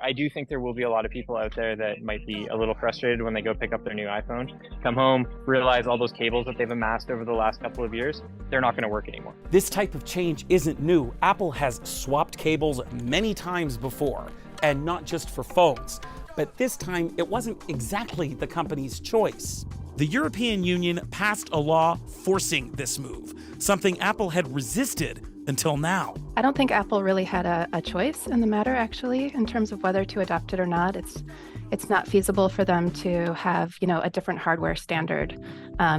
I do think there will be a lot of people out there that might be a little frustrated when they go pick up their new iPhone, come home, realize all those cables that they've amassed over the last couple of years, they're not going to work anymore. This type of change isn't new. Apple has swapped cables many times before, and not just for phones. But this time, it wasn't exactly the company's choice. The European Union passed a law forcing this move, something Apple had resisted until now. I don't think Apple really had a choice in the matter, actually, in terms of whether to adopt it or not. It's not feasible for them to have, a different hardware standard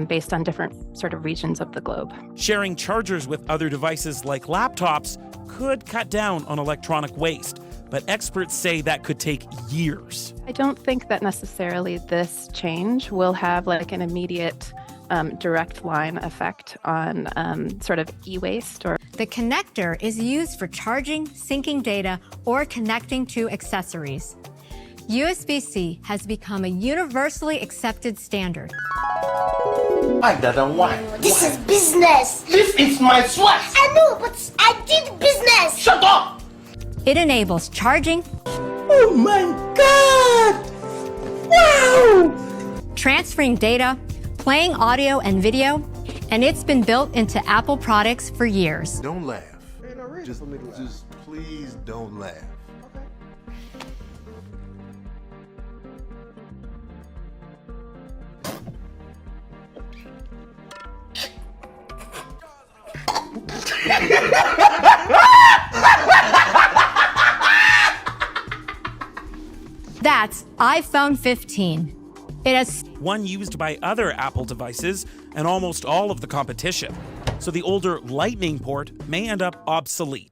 based on different sort of regions of the globe. Sharing chargers with other devices like laptops could cut down on electronic waste, but experts say that could take years. I don't think that necessarily this change will have like an immediate direct line effect on sort of e-waste. The connector is used for charging, syncing data, or connecting to accessories. USB-C has become a universally accepted standard. I don't want. This is business. This is my sweat. I know, but I did business. Shut up! It enables charging. Oh my God! Wow! Transferring data, playing audio and video, and it's been built into Apple products for years. Don't laugh. Just please don't laugh. That's iPhone 15. It has One used by other Apple devices and almost all of the competition. So the older Lightning port may end up obsolete.